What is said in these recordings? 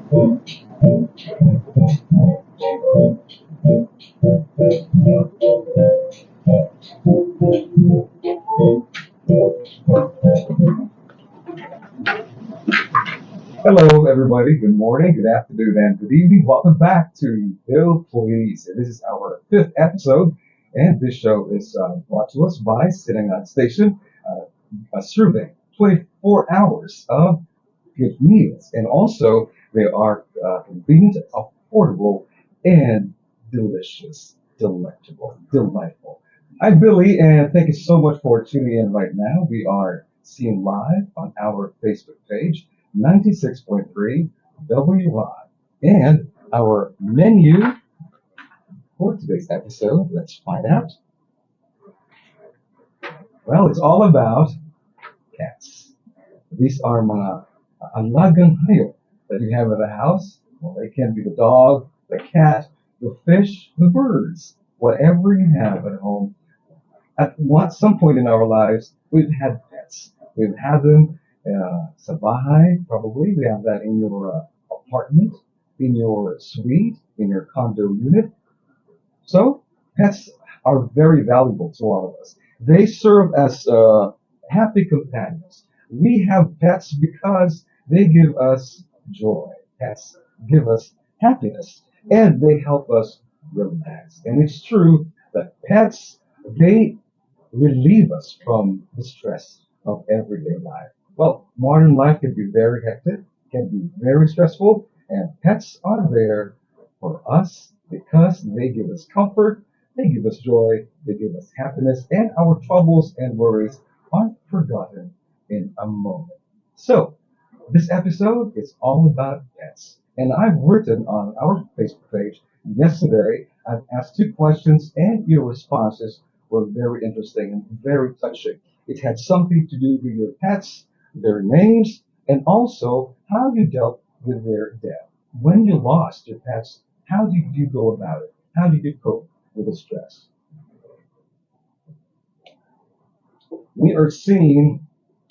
Hello, everybody. Good morning, good afternoon, and good evening. Welcome back to Bill Please. This is our fifth episode, and this show is brought to us by Sitting on Station, serving 24 hours of good meals. And also, they are convenient, affordable, and delicious, delectable, delightful. I'm Billy, and thank you so much for tuning in right now. We are seen live on our Facebook page, 96.3 WY. And our menu for today's episode, let's find out. Well, it's all about cats. These are mga alagang hayop that you have at the house. Well, they can be the dog, the cat, the fish, the birds, whatever you have at home. Some point in our lives, we've had pets. We've had them sa bahay, probably. We have that in your apartment, in your suite, in your condo unit. So pets are very valuable to all of us. They serve as happy companions. We have pets because they give us joy. Pets give us happiness, and they help us relax. And it's true that pets they relieve us from the stress of everyday life. Well, modern life can be very hectic, can be very stressful, and pets are there for us because they give us comfort, they give us joy, they give us happiness, and our troubles and worries are forgotten in a moment. So, this episode is all about pets. And I've written on our Facebook page yesterday, I've asked two questions, and your responses were very interesting and very touching. It had something to do with your pets, their names, and also how you dealt with their death. When you lost your pets, how did you go about it? How did you cope with the stress? We are seeing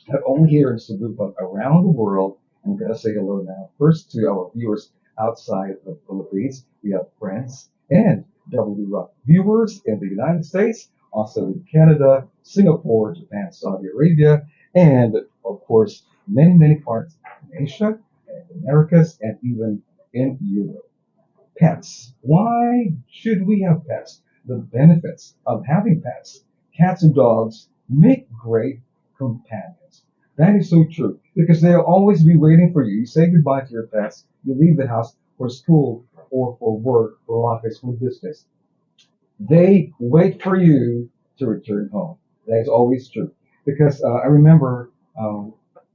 not only here in Cebu, but around the world. I'm going to say hello now first to our viewers outside the Philippines. We have friends and W Rock viewers in the United States, also in Canada, Singapore, Japan, Saudi Arabia, and of course, many, many parts in Asia, and Americas, and even in Europe. Pets. Why should we have pets? The benefits of having pets. Cats and dogs make great companions. That is so true because they'll always be waiting for you. You say goodbye to your pets. You leave the house for school or for work, for office, for business. They wait for you to return home. That is always true because I remember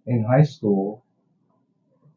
in high school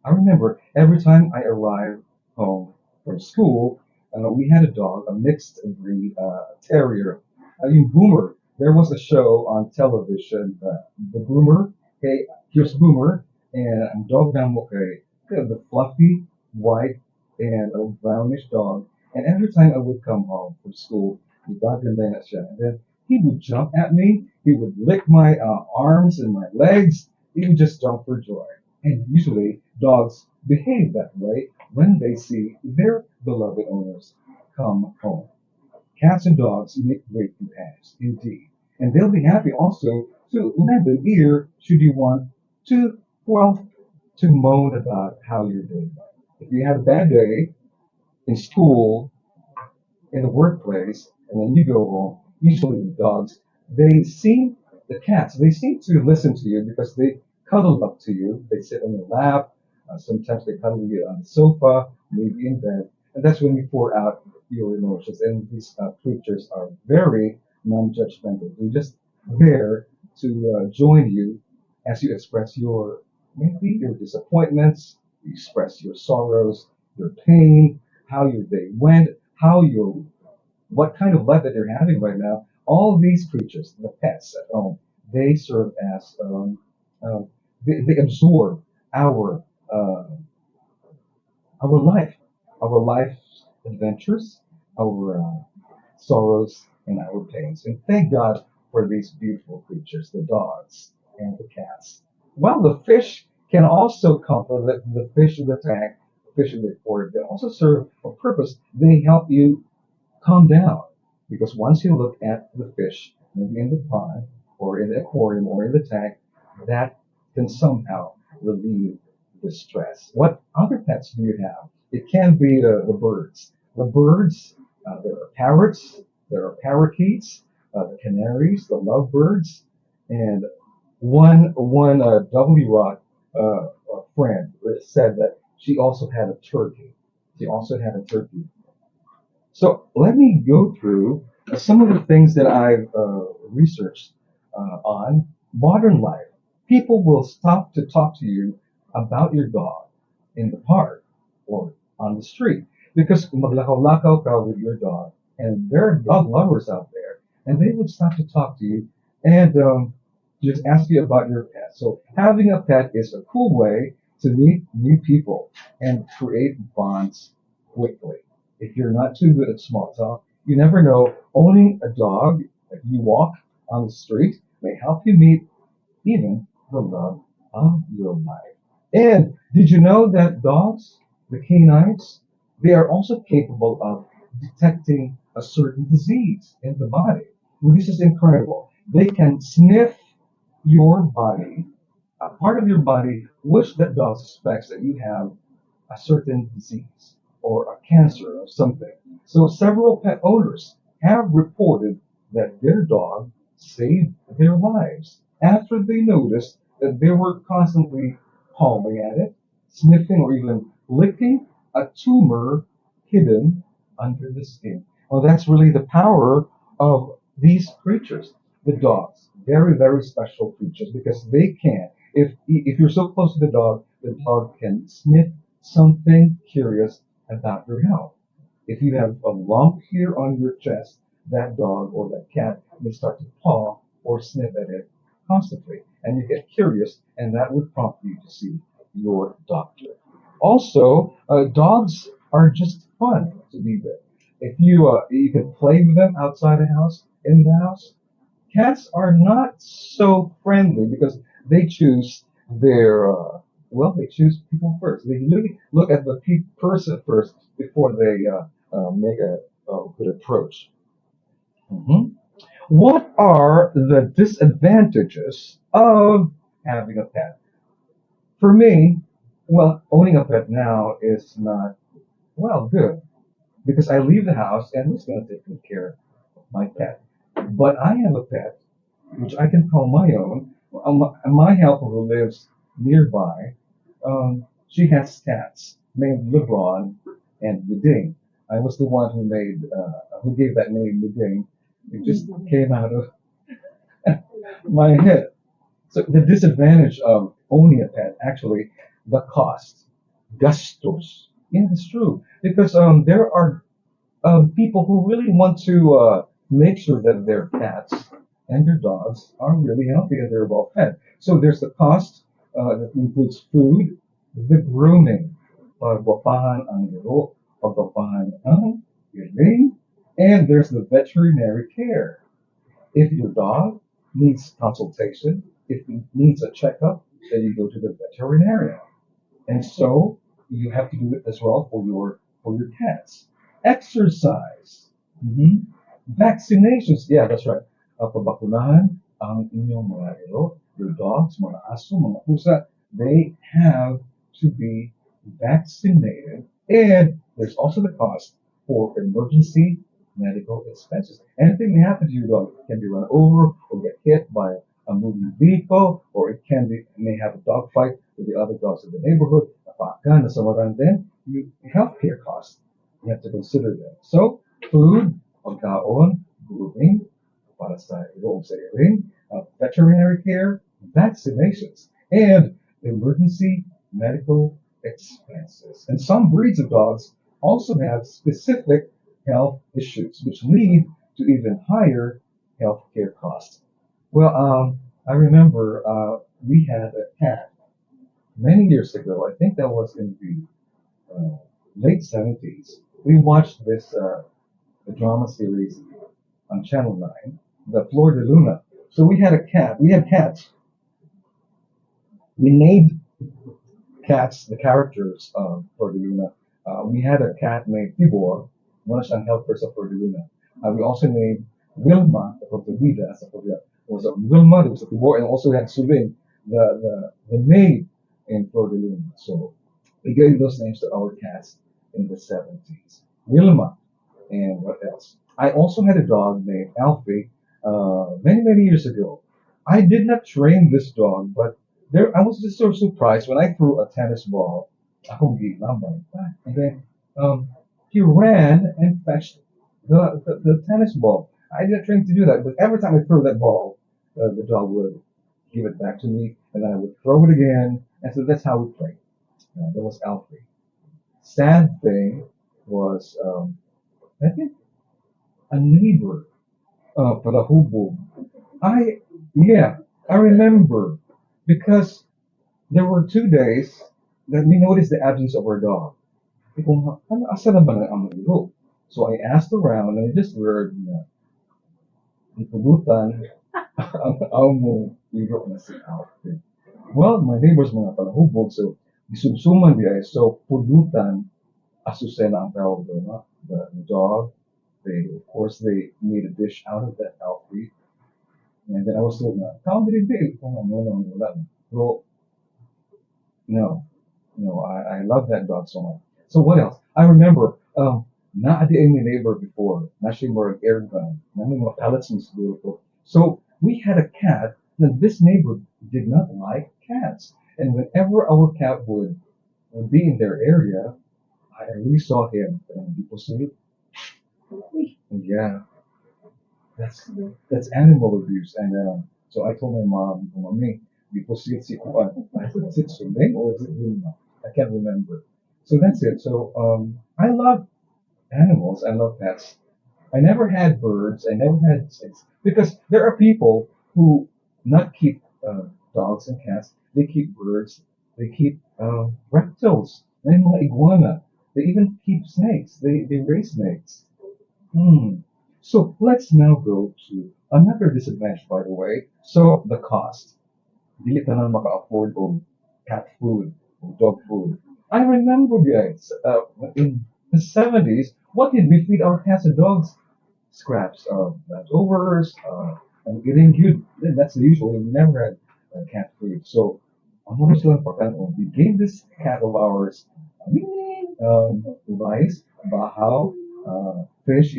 I remember every time I arrived home from school, we had a dog, a mixed breed terrier. Yung Boomer. There was a show on television, the Boomer. Okay, here's Boomer, and ang dog namin kay the fluffy white and a brownish dog. And every time I would come home from school, the dog and then and then he would jump at me. He would lick my arms and my legs. He would just jump for joy. And usually dogs behave that way when they see their beloved owners come home. Cats and dogs make great companions, indeed. And they'll be happy also to lend an ear should you want to, well, to moan about how your day went. If you had a bad day in school, in the workplace, and then you go home, usually the dogs, the cats, they seem to listen to you because they cuddle up to you. They sit on your lap. Sometimes they cuddle you on the sofa, maybe in bed. And that's when you pour out your emotions. And these creatures are very non-judgmental. They're just there to join you as you express your maybe your disappointments, you express your sorrows, your pain, how your day went, how your what kind of life that you're having right now. All these creatures, the pets at home, they serve as um, they absorb our uh, our life, our life adventures, our sorrows, and our pains. And thank God for these beautiful creatures, the dogs and the cats. Well, the fish can also comfort the fish in the tank fish in the aquarium, they also serve a purpose. They help you calm down because once you look at the fish, maybe in the pond or in the aquarium or in the tank, that can somehow relieve the stress. What other pets do you have? It can be the birds. The birds, there are parrots, there are parakeets, the canaries, the lovebirds, and one W Rock friend said that she also had a turkey. She also had a turkey. So let me go through some of the things that I've researched on modern life. People will stop to talk to you about your dog in the park or on the street because maglakaw-lakaw ka with your dog, and there are dog lovers out there, and they would stop to talk to you and just ask you about your pet. So having a pet is a cool way to meet new people and create bonds quickly. If you're not too good at small talk, you never know. Owning a dog that you walk on the street may help you meet even the love of your life. And did you know that dogs, the canines, they are also capable of detecting a certain disease in the body? Well, this is incredible. They can sniff your body, a part of your body, which that dog suspects that you have a certain disease or a cancer or something. So several pet owners have reported that their dog saved their lives after they noticed that they were constantly pawing at it, sniffing, or even licking a tumor hidden under the skin. Well, that's really the power of these creatures, the dogs. Very, very special creatures because they can. If you're so close to the dog can sniff something curious about your health. If you have a lump here on your chest, that dog or that cat may start to paw or sniff at it constantly, and you get curious, and that would prompt you to see your doctor. Also, dogs are just fun to be with. If you can play with them outside the house, in the house, cats are not so friendly because they choose their they choose people first. They really look at the person first before they make a good approach. Mhm. What are the disadvantages of having a pet? For me, well, owning a pet now is not good because I leave the house and who's going to take good care of my pet? But I have a pet which I can call my own. My helper who lives nearby, she has cats named LeBron and Yuding. I was the one who gave that name Yuding. It just came out of my head. So the disadvantage of owning a pet, actually, the cost, gastos. Yeah, it's true because there are people who really want to make sure that their cats and their dogs are really healthy and they're well fed. So there's the cost that includes food, the grooming, pagpapahan ang iro, pagpapahan ang iring, and there's the veterinary care. If your dog needs consultation, if it needs a checkup, then you go to the veterinarian. And so you have to do it as well for your cats. Exercise. Mhm. Vaccinations. Yeah, that's right. Pabakunahan ang inyong mga ilo, your dogs, mga aso, mga pusa, they have to be vaccinated. And there's also the cost for emergency medical expenses. Anything may happen to your dog. It can be run over or get hit by a moving vehicle, or may have a dog fight with the other dogs in the neighborhood. Napakan, nasamaran din, healthcare costs. You have to consider them. So, food, pagkaon, grooming, para sa ilong sa iring, veterinary care, vaccinations, and emergency medical expenses. And some breeds of dogs also have specific health issues, which lead to even higher healthcare costs. Well, I remember we had a cat many years ago. I think that was in the late 70s. We watched this drama series on Channel 9, The Flor de Luna. So we had a cat. We had cats. We named cats, the characters for the Luna. We had a cat named Tibor, one of the helpers of for the Luna. We also named Wilma of the Vida as a Florida. It was a Wilma, there was a Tibor, and also we had Sulin, the maid in Florida Luna. So we gave those names to our cats in the 70s. Wilma, and what else? I also had a dog named Alfie many, many years ago. I did not train this dog, but I was just so surprised when I threw a tennis ball. Akong gilambay pa. And then he ran and fetched the tennis ball. I didn't train to do that, but every time I threw that ball, the dog would give it back to me, and then I would throw it again. And so that's how we played. That was Alfie. Sad thing was, I think a neighbor for the Hubo. I yeah, I remember because there were 2 days that we noticed the absence of our dog. Ikaw, ano, asa na ba ang iro? So I asked around and I just heard na ipudutan ang amo iro na si Alfred. Well, my neighbors mga palahubog, so isubsuman di ay. So pudutan asusena ang tawag doon, no? The dog. They, of course, they made a dish out of that Alfred. And then I was told, how did it be? Oh, no, no, no, no. Well, no, no, I love that dog so much. So what else? I remember, na adi ay my neighbor before, na siya more air gun, na may mga pellets and beautiful. So we had a cat, and this neighbor did not like cats. And whenever our cat would be in their area, I really saw him. People say, yeah, that's that's animal abuse. And so I told my mom, "Mommy, people see it, see what?" I said, "Is it swimming or is it Luna?" I can't remember. So that's it. So I love animals. I love pets. I never had birds. I never had snakes because there are people who not keep dogs and cats. They keep birds. They keep reptiles. May mga iguana. They even keep snakes. They raise snakes. Hmm. So let's now go to another disadvantage, by the way. So the cost. Dili tanan maka-afford of cat food or dog food. I remember, guys, in the 70s, what did we feed our cats and dogs? Scraps of leftovers, and getting good. That's the usual. We never had cat food. So, ang mga lang we gave this cat of ours rice, bahaw, fish,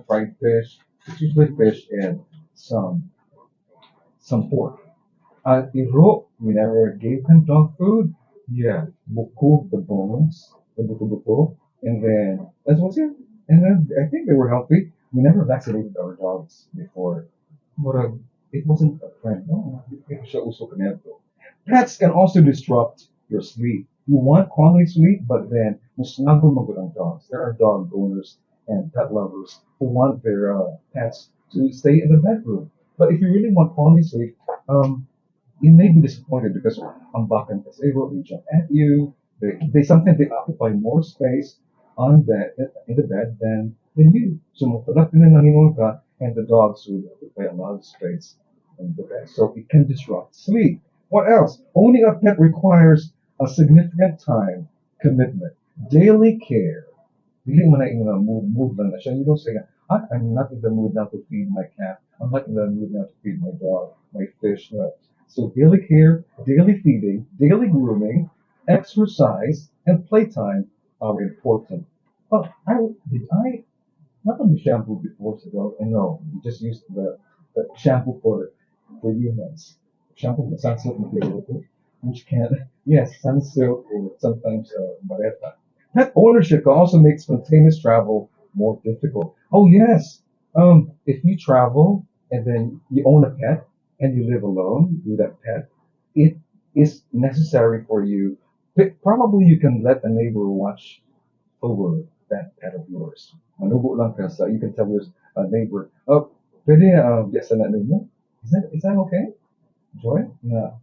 fried fish, usually fish, and some some pork. Iro, we never gave them dog food. Yeah, buko, the bones, the buko, and then that was it. And then I think they were healthy. We never vaccinated our dogs before. But it wasn't a friend. No, siya uso kanento. Pets can also disrupt your sleep. You want quality sleep, but then musnagol magod ang dogs. There are dog owners and pet lovers who want their pets to stay in the bedroom. But if you really want quality sleep, you may be disappointed because ang bakan kasi they jump at you. They sometimes they occupy more space on bed in the bed than you. So mapadak na nangingon ka, and the dogs would occupy a lot of space in the bed. So it can disrupt sleep. What else? Owning a pet requires a significant time commitment, daily care. Dili mo na yung mood lang na siya. You don't say, I'm not in the mood now to feed my cat. I'm not in the mood now to feed my dog, my fish. No. So daily care, daily feeding, daily grooming, exercise, and playtime are important. But did I not only shampoo before to go? And no, we just used the shampoo for humans. Shampoo with sunsilk material, which can, yes, sunsilk or sometimes bareta. Pet ownership can also make spontaneous travel more difficult. Oh yes, if you travel and then you own a pet and you live alone with that pet, it is necessary for you. Probably you can let a neighbor watch over that pet of yours. Manugo lang ka sa, you can tell your neighbor, oh, pwede yes, na mo? Is that okay? Joy? Na,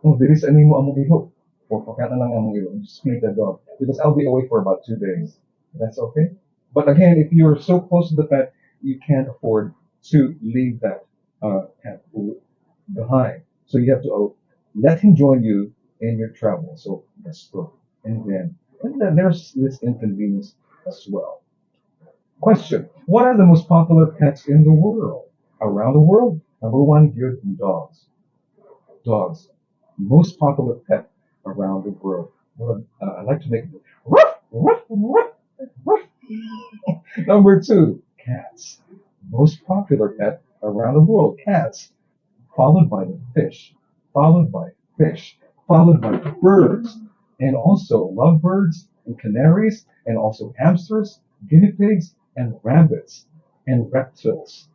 oh, there is any mo among iho. Or pakata lang among iho. Just feed the dog. Because I'll be away for about 2 days. That's okay. But again, if you're so close to the pet, you can't afford to leave that cat food behind. So you have to let him join you in your travel. So that's good. And then there's this inconvenience as well. Question: what are the most popular pets in the world? Around the world, number one, good dogs. Dogs, most popular pet around the world. Well, I like to make it ruff, ruff, ruff, ruff. Number two, cats. Most popular pet around the world, cats, followed by the fish, followed by fish, followed by birds, and also lovebirds and canaries, and also hamsters, guinea pigs, and rabbits, and reptiles.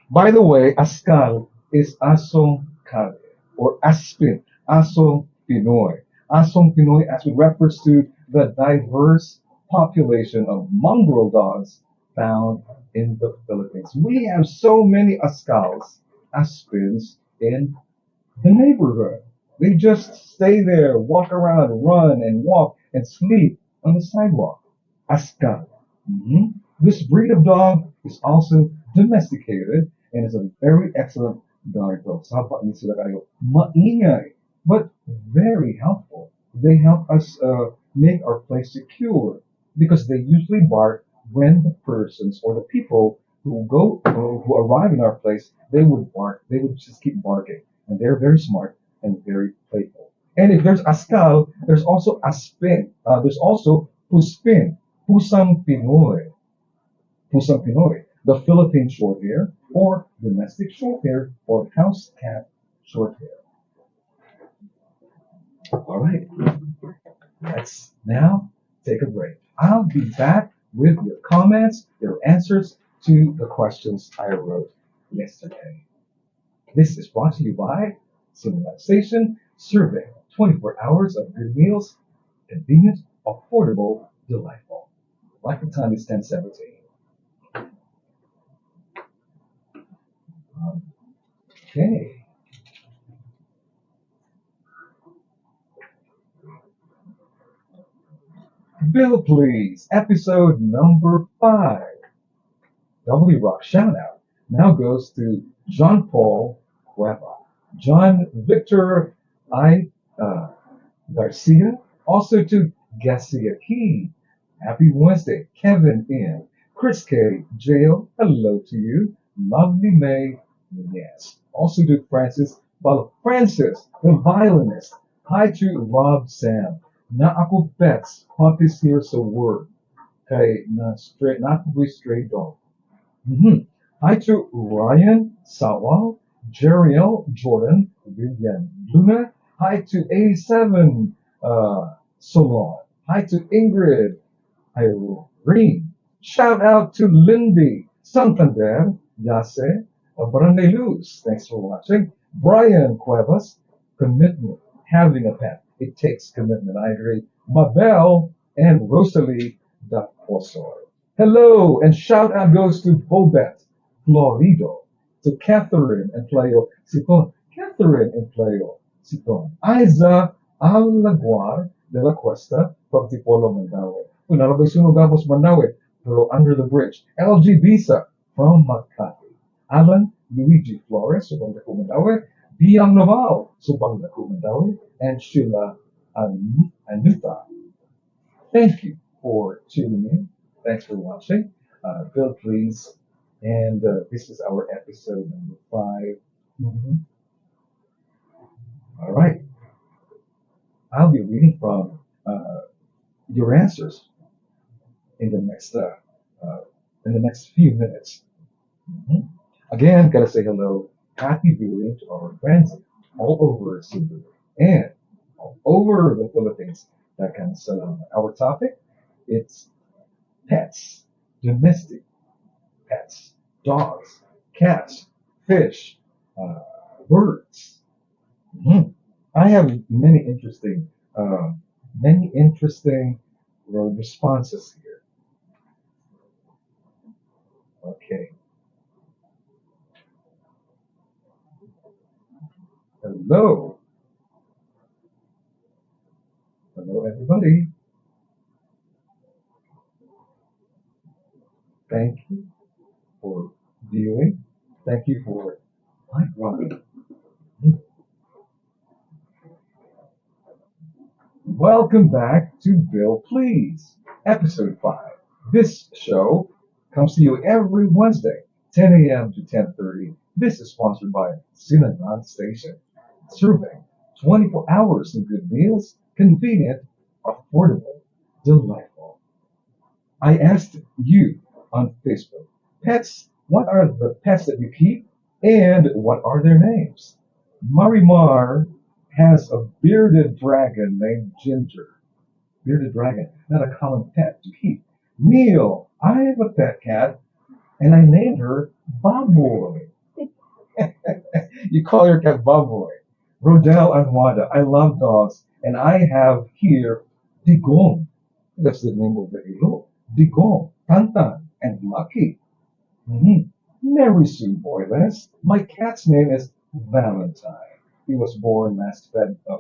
By the way, Ascal is Asong Kali or Aspin, Asong Pinoy. Asong Pinoy as it refers to the diverse population of mongrel dogs found in the Philippines. We have so many Ascals, Aspins in the neighborhood. They just stay there, walk around, run and walk and sleep on the sidewalk. Ascal. Mhm. This breed of dog is also domesticated and is a very excellent guard dog. Sapat ni sila kayo. Maingay, but very helpful. They help us make our place secure because they usually bark when the persons or the people who arrive in our place, they would bark. They would just keep barking, and they're very smart and very playful. And if there's Ascal, there's also Aspin. There's also Puspin, Pusang Pinoy, Pusang Pinoy, the Philippine Shorthair, or domestic shorthair, or house cat shorthair. All right, let's now take a break. I'll be back with your comments, your answers to the questions I wrote yesterday. This is brought to you by Civilization Survey. 24 hours of good meals, convenient, affordable, delightful. Likely time is 10:17. Okay. Bill, please. Episode number 5. W Rock shout out now goes to John Paul Cueva, John Victor I. Garcia, also to Garcia Key. Happy Wednesday, Kevin N. Chris K. Jail, hello to you. Lovely May, yes. Also to Francis, the violinist. Hi to Rob Sam. Na ako pets, puppies here sa work. Kay na ako stray dog. Mhm. Hi to Ryan Sawal, Jeriel Jordan, Vivian Luna. Hi to 87 Solon. Hi to Ingrid Irene. Shout out to Lindy Santander, Yase, Barangay Luz. Thanks for watching. Brian Cuevas, commitment. Having a pet. It takes commitment. I agree. Mabel and Rosalie Dacosoy. Hello, and shout out goes to Bobet Florido, to Catherine and Playo Siton, Catherine and Playo Siton, Aiza Alaguar de la Cuesta from Tipolo, Mandaue. Unarabay sunugamos Mandaue, pero under the bridge. LG Visa from Makati. Alan Luigi Flores, Subang Dako, Mandaue. Biang Naval, Subang Dako, Mandaue. And Sheila Anuta. Thank you for tuning in. Thanks for watching. Bill, please. And this is our episode number 5. Mhm. All right. I'll be reading from your answers in the next few minutes. Mhm. Again, gotta say hello. Happy viewing to our friends all over Cebu and all over the Philippines. That kind of stuff. Our topic, it's pets, domestic pets, dogs, cats, fish, uh, birds. Mhm. I have many interesting responses here. Okay. Hello, hello, everybody. Thank you for viewing. Thank you for like Ronnie. Welcome back to Bill Please, Episode 5. This show comes to you every Wednesday, 10 a.m. to 10:30. This is sponsored by Sinanon Station, serving 24 hours of good meals, convenient, affordable, delightful. I asked you on Facebook, pets, what are the pets that you keep and what are their names? Marimar has a bearded dragon named Ginger. Bearded dragon, not a common pet to keep. Neil, I have a pet cat and I named her Boboy. You call your cat Boboy. Rodel and Wanda, I love dogs and I have here Digong. That's the name of the ilo. Digong, Tantan, and Lucky. Mhm. Very soon, boyless. My cat's name is Valentine. He was born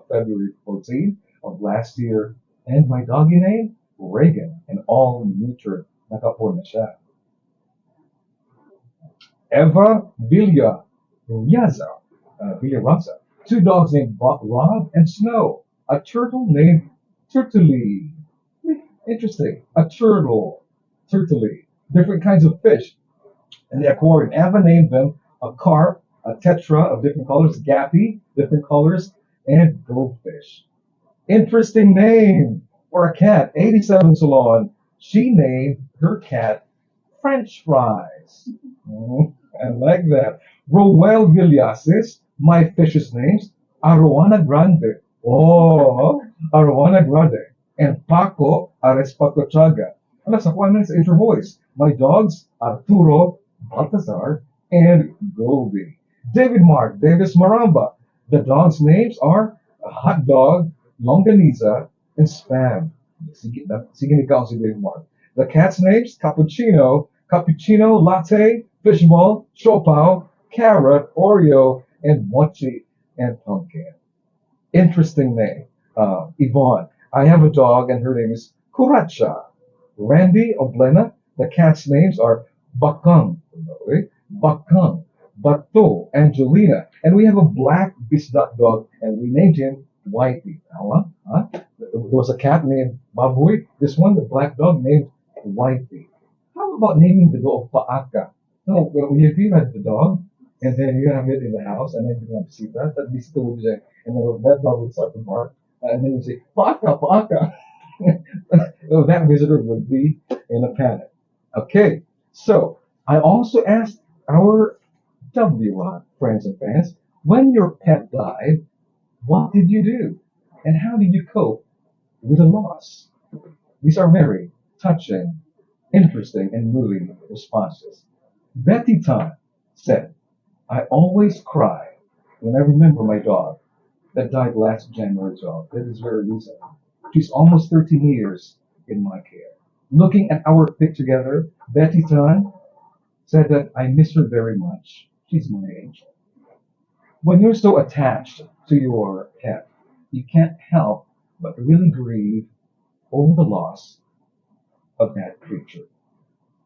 February 14th of last year. And my doggy name? Reagan, and all neutered. Nakapo na siya. Eva Villaraza. Two dogs named Rob and Snow. A turtle named Turtley. Interesting. A Turtley. Different kinds of fish in the aquarium. Eva named them a carp, a tetra of different colors, gappy, different colors, and goldfish. Interesting name for a cat. 87 Salon. She named her cat French fries. I like that. Roel Villasis, my fish's names, Arowana Grande. Oh, Arowana Grande. And Paco Arespacochaga. Alas, ako ano sa inter voice. My dogs, Arturo, Baltazar, and Goldie. David Mark, Davis Maramba. The dogs' names are Hot Dog, Longaniza, and Spam. Sige ikaw si David Mark. The cat's names, Cappuccino, Latte, Fishball, Chopao, Carrot, Oreo, and Mochi, and Pumpkin. Interesting name. Yvonne. I have a dog and her name is Kuracha. Randy Oblena. The cat's names are Bakang, Bakang, Bato, Angelina. And we have a black bisdot dog and we named him Whitey. Huh? There was a cat named Baboy. This one, the black dog, named Whitey. How about naming the dog Paaka? No, when you had the dog, and then you have it in the house, and then you're going to see that visita would say, and then that dog would start to bark, and then you say, Paaka, Paaka. So that visitor would be in a panic. Okay, so I also asked our WR friends and fans, when your pet died, what did you do? And how did you cope with a loss? These are very touching, interesting, and moving responses. Betty Tan said, I always cry when I remember my dog that died last January 12th. That is very recent. She's almost 13 years in my care. Looking at our pic together, Betty Tan said that I miss her very much. She's my angel. When you're so attached to your pet, you can't help but really grieve over the loss of that creature.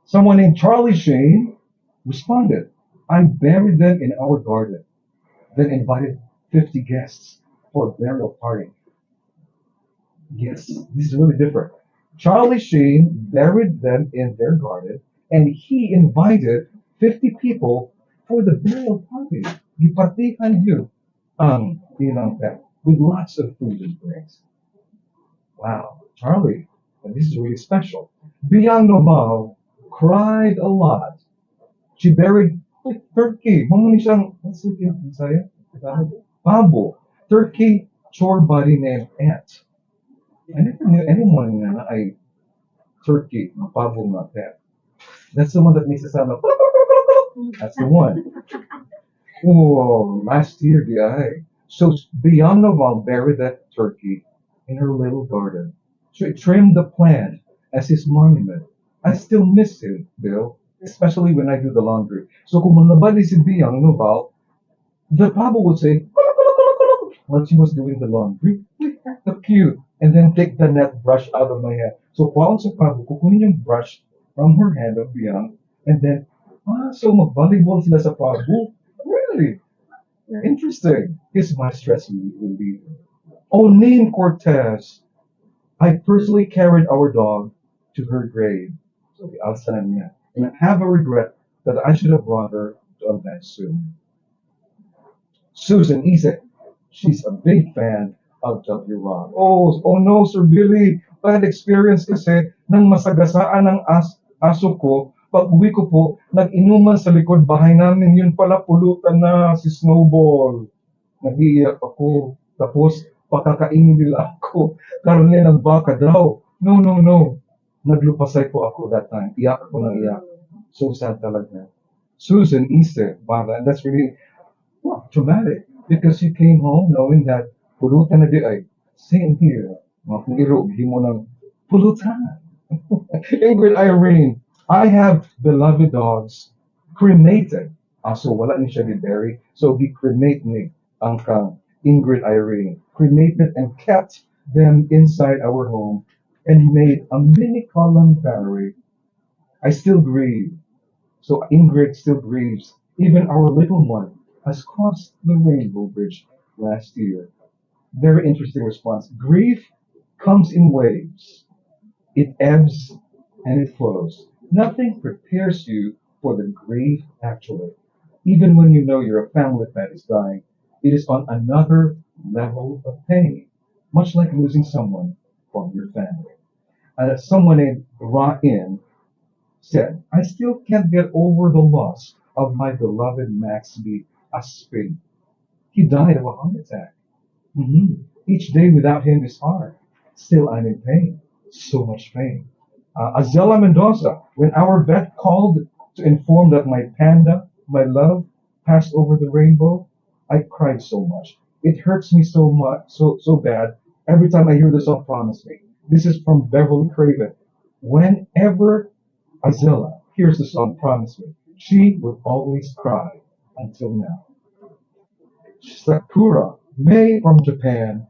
Someone named Charlie Shane responded, I buried them in our garden, then invited 50 guests for a burial party. Yes, this is really different. Charlie Sheen buried them in their garden and he invited 50 people for the burial party. Gipartihan yun ang ilang pet with lots of food and drinks. Wow, Charlie, and this is really special. Beyond Noval cried a lot. She buried turkey. Mamuni siyang, what's the thing saya? Babo. Turkey chore body named Ant. I never knew anyone na ay turkey, babo na pet. That's the one that makes it sound like, that's the one. Oh, last year, the eye. So Beyond Noval buried that turkey in her little garden. She trimmed the plant as his monument. I still miss him, Bill, especially when I do the laundry. So kung manabali si Beyond Noval, the papa would say, while she was doing the laundry, so cute, and then take the net brush out of my hand. So kwaon sa pabo, kukunin yung brush from her hand of Beyond, and then, so mag-volleyball sila sa pabo? Really? Interesting. Here's my stress reliever. Onin Cortez. I personally carried our dog to her grave. So the outside niya. And I have a regret that I should have brought her to a vet soon. Susan Isaac, she's a big fan of W. Rock. Oh no, Sir Billy. Bad experience kasi nang masagasaan ng aso ko. Pag uwi ko po, nag-inuman sa likod bahay namin. Yun pala pulutan na si Snowball. Nag-iiyak ako. Tapos, pakakainin nila ako. Karne ng baka daw. No, no, no. Naglupasay po ako that time. Iyak ako ng iyak. So sad talaga. Susan Easter, wow, that's really well, traumatic. Because you came home knowing that pulutan na di ay, same here. Mga kung irugi mo ng pulutan. Ingrid Irene, I have beloved dogs cremated. So wala ni siya gibury. So he cremate ni ang kang Ingrid Irene. Cremated and kept them inside our home and made a mini columbary. I still grieve. So Ingrid still grieves. Even our little one has crossed the rainbow bridge last year. Very interesting response. Grief comes in waves. It ebbs and it flows. Nothing prepares you for the grief, actually. Even when you know your family pet is dying, it is on another level of pain, much like losing someone from your family. Someone named Ra'in said, I still can't get over the loss of my beloved Maxby Aspin. He died of a heart attack. Each day without him is hard. Still, I'm in pain. So much pain. Azela Mendoza, when our vet called to inform that my panda, my love, passed over the rainbow, I cried so much. It hurts me so much, so bad. Every time I hear the song Promise Me. This is from Beverly Craven. Whenever Azela hears the song Promise Me, she would always cry until now. Sakura, May from Japan,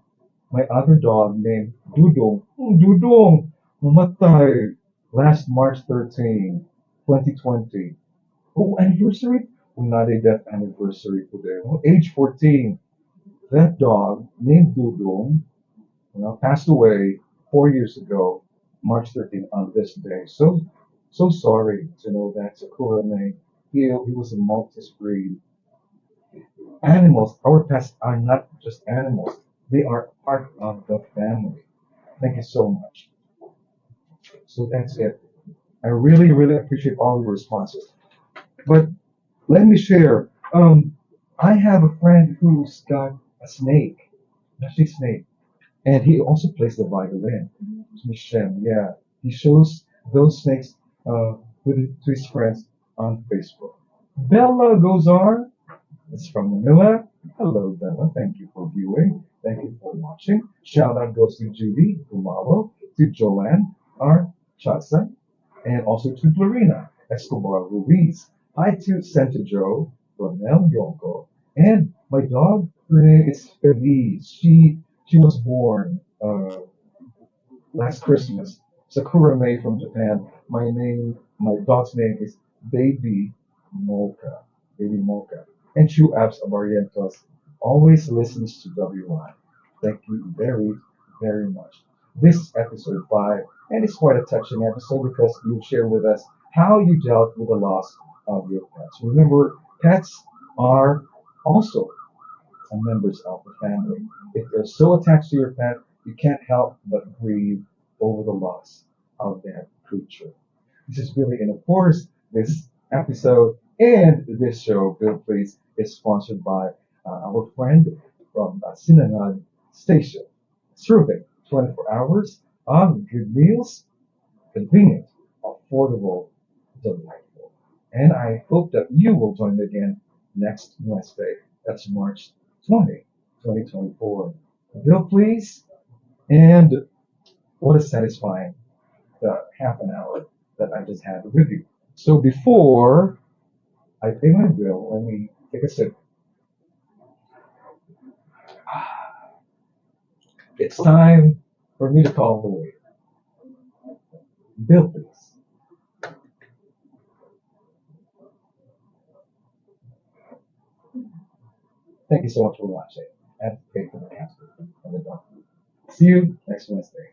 my other dog named Dudong. Dudong! Mamatay last March 13, 2020. Oh, anniversary? Oh, not a death anniversary today. Oh, age 14. That dog named Dudong, passed away 4 years ago, March 13th on this day. So sorry to know that Sakura May. He was a Maltese breed. Animals, our pets are not just animals. They are part of the family. Thank you so much. So that's it. I really, really appreciate all your responses. But let me share. I have a friend who's got a snake, actually snake, and he also plays the violin. It's Michelle, yeah. He shows those snakes to his friends on Facebook. Bella Gozar, it's from Manila. Hello, Bella. Thank you for viewing. Thank you for watching. Shout out goes to Judy Umalo, to Joanne R. Chatsa, and also to Florina Escobar Ruiz. Hi to Santa Joe, Ronel Yonko, and my dog, her name is Feliz. She was born last Christmas. Sakura May from Japan. My dog's name is Baby Mocha. Baby Mocha. And Chu Apps of Orientos always listens to WI. Thank you very, very much. This is episode 5, and it's quite a touching episode because you share with us how you dealt with the loss of your pets. Remember, pets are also members of the family. If you're so attached to your pet, you can't help but grieve over the loss of that creature. This is really, and of course, this episode and this show, Bill Please, is sponsored by our friend from Sinanad Station. Serving 24 hours of good meals, convenient, affordable, delightful. And I hope that you will join me again next Wednesday. That's March 20, 2024. Bill, please. And what a satisfying half an hour that I just had with you. So before I pay my bill, let me take a sip. It's time for me to call the waiter. Bill, please. Thank you so much for watching. And pay for the answer and the doctor. See you next Wednesday.